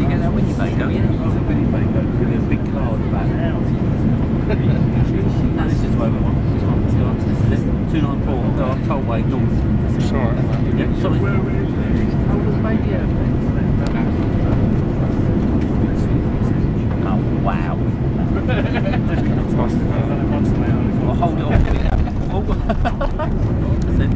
get that when you make, don't you? Give me a big card about now. This is where we want. This one. 294. No, I'm told way north. Sorry. Yeah, sorry. Oh, wow. I'll hold it off. Get it out. Oh. That's it.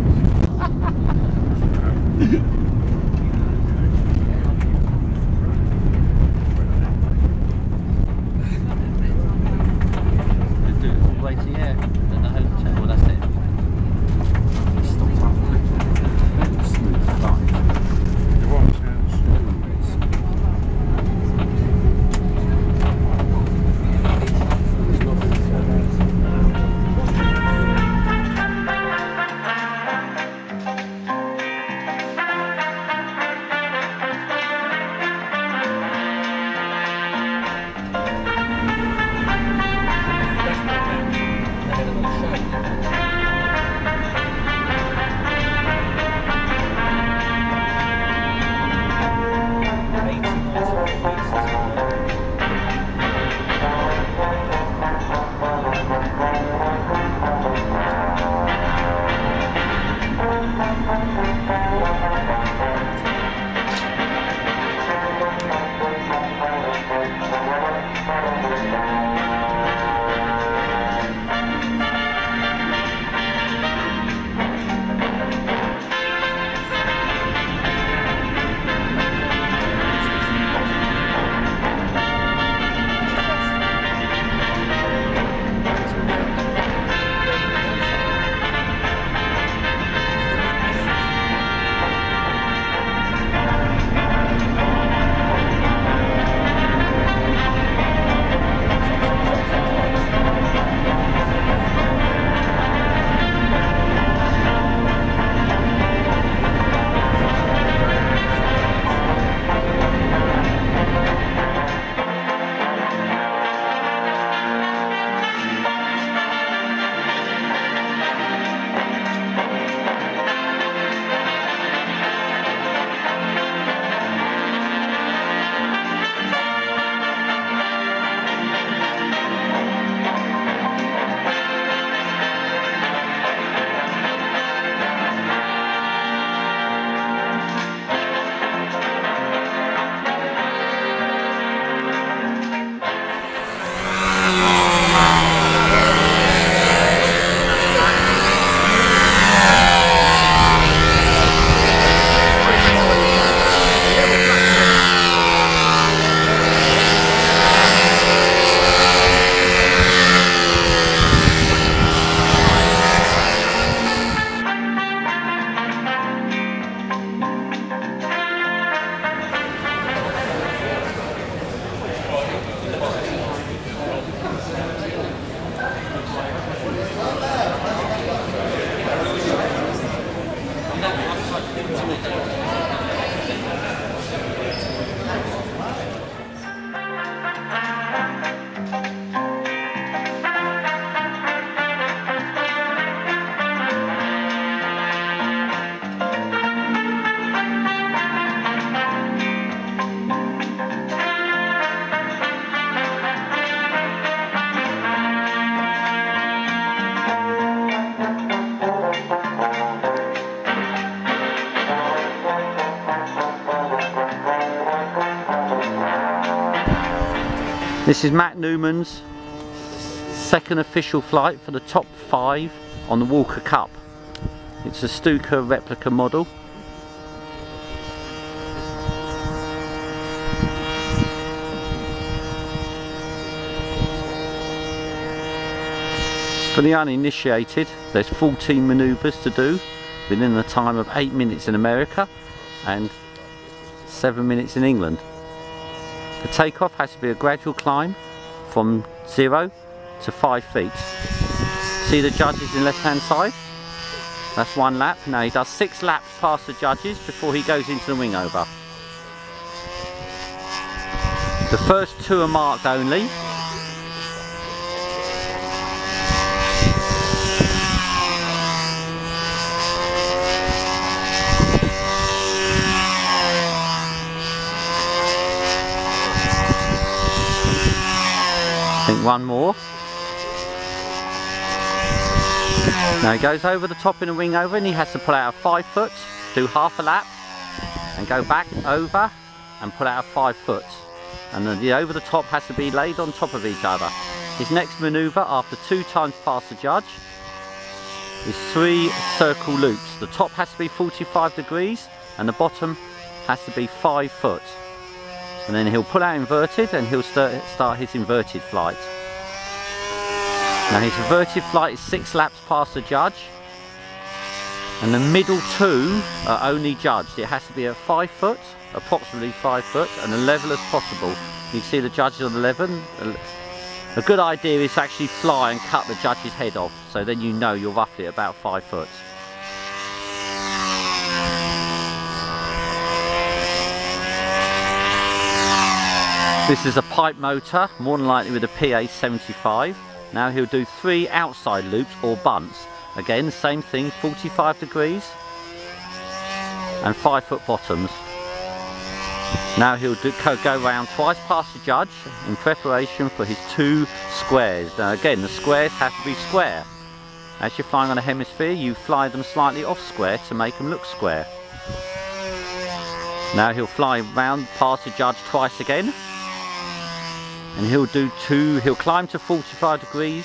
This is Matt Newman's second official flight for the top 5 on the Walker Cup. It's a Stuka replica model. For the uninitiated, there's 14 manoeuvres to do within the time of 8 minutes in America and 7 minutes in England. The takeoff has to be a gradual climb from 0 to 5 feet. See the judges in left hand side? That's 1 lap. Now he does 6 laps past the judges before he goes into the wing over. The first 2 are marked only. think one more. Now he goes over the top in a wing over, and he has to pull out a 5 foot, do half a lap, and go back over and pull out a 5 foot. And then the over the top has to be laid on top of each other. His next manoeuvre, after 2 times past the judge, is 3 circle loops. The top has to be 45 degrees and the bottom has to be 5 foot. And then he'll pull out inverted and he'll start his inverted flight. Now his inverted flight is 6 laps past the judge, and the middle 2 are only judged. It has to be at 5 foot, approximately 5 foot, and as level as possible. You can see the judges on 11. A good idea is to actually fly and cut the judge's head off, so then you know you're roughly about 5 foot. This is a pipe motor, more than likely with a PA75. Now he'll do 3 outside loops or bunts. Again, same thing, 45 degrees and 5 foot bottoms. Now he'll go round twice past the judge in preparation for his 2 squares. Now again, the squares have to be square. As you're flying on a hemisphere, you fly them slightly off square to make them look square. Now he'll fly round past the judge twice again. And he'll climb to 45 degrees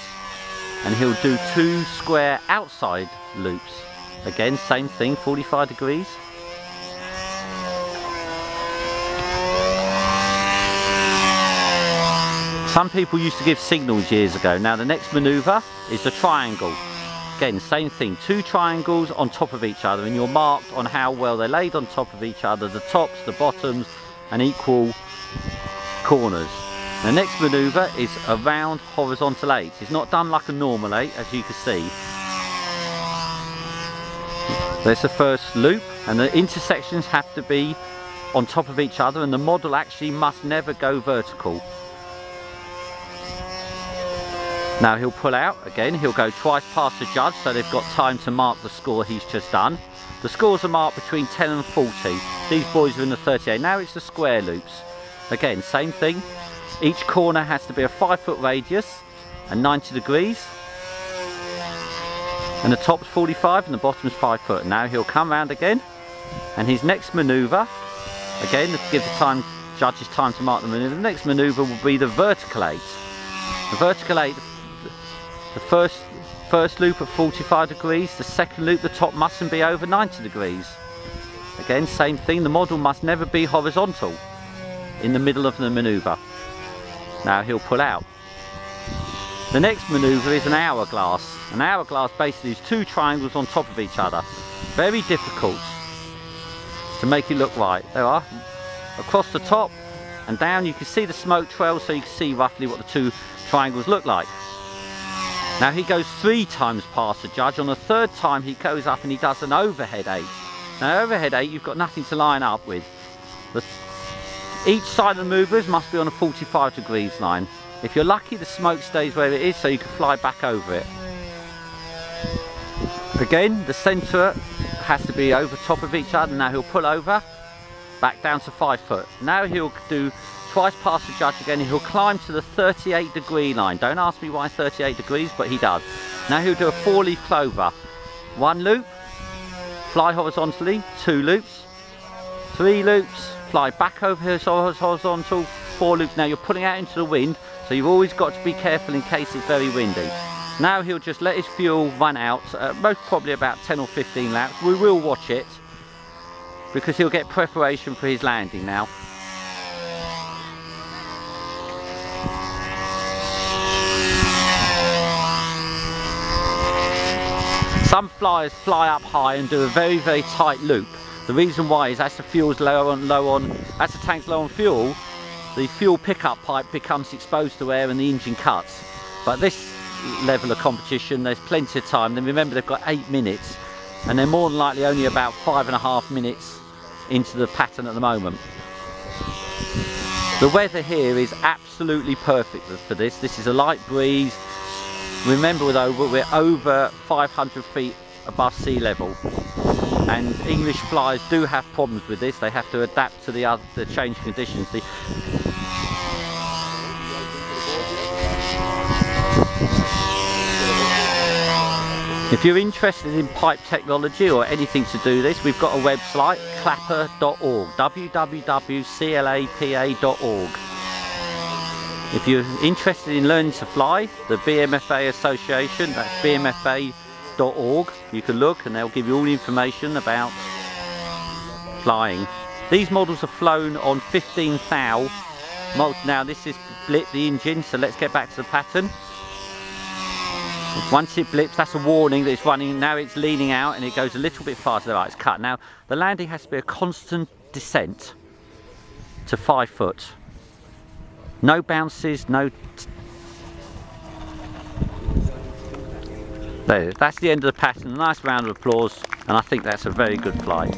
and he'll do 2 square outside loops. Again, same thing, 45 degrees. Some people used to give signals years ago. Now the next manoeuvre is the triangle. Again, same thing, 2 triangles on top of each other, and you're marked on how well they're laid on top of each other, the tops, the bottoms, and equal corners. The next manoeuvre is a round horizontal 8. It's not done like a normal 8, as you can see. There's the first loop, and the intersections have to be on top of each other, and the model actually must never go vertical. Now he'll pull out again, he'll go twice past the judge, so they've got time to mark the score he's just done. The scores are marked between 10 and 40. These boys are in the 38. Now it's the square loops. Again, same thing. Each corner has to be a 5 foot radius and 90 degrees. And the top's 45 and the bottom's 5 foot. Now he'll come round again, and his next manoeuvre, again, to give the judges time to mark the manoeuvre, the next manoeuvre will be the vertical 8. The vertical 8, the first loop at 45 degrees, the second loop, the top mustn't be over 90 degrees. Again, same thing, the model must never be horizontal in the middle of the manoeuvre. Now he'll pull out. The next manoeuvre is an hourglass. An hourglass basically is 2 triangles on top of each other. Very difficult to make it look right. There are. Across the top and down you can see the smoke trail, so you can see roughly what the 2 triangles look like. Now he goes 3 times past the judge. On the 3rd time he goes up and he does an overhead 8. Now overhead 8 you've got nothing to line up with. Each side of the movers must be on a 45 degrees line. If you're lucky, the smoke stays where it is, so you can fly back over it. Again, the centre has to be over top of each other. Now he'll pull over, back down to 5 foot. Now he'll do twice past the judge again. He'll climb to the 38 degree line. Don't ask me why 38 degrees, but he does. Now he'll do a 4-leaf clover. 1 loop, fly horizontally, 2 loops, 3 loops, fly back over his horizontal, 4 loops. Now you're putting out into the wind, so you've always got to be careful in case it's very windy. Now he'll just let his fuel run out, most probably about 10 or 15 laps. We will watch it, because he'll get preparation for his landing now. Some flyers fly up high and do a very, very tight loop. The reason why is as the fuel's as the tank's low on fuel, the fuel pickup pipe becomes exposed to air and the engine cuts. But this level of competition, there's plenty of time. Then remember, they've got 8 minutes, and they're more than likely only about 5.5 minutes into the pattern at the moment. The weather here is absolutely perfect for this. This is a light breeze. Remember, we're over 500 feet above sea level. And English flyers do have problems with this. They have to adapt to the changed conditions. If you're interested in pipe technology or anything to do this, we've got a website, clapper.org, www.clapa.org. If you're interested in learning to fly, the BMFA Association, that's bmfa.org, you can look and they'll give you all the information about flying. These models are flown on 15 thou. Now this is blip the engine, so let's get back to the pattern. Once it blips, that's a warning that it's running. Now it's leaning out and it goes a little bit faster. Right, it's cut. Now the landing has to be a constant descent to 5 foot. No bounces, no... There, that's the end of the pattern. A nice round of applause, and I think that's a very good flight.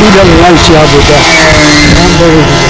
He doesn't like job with that.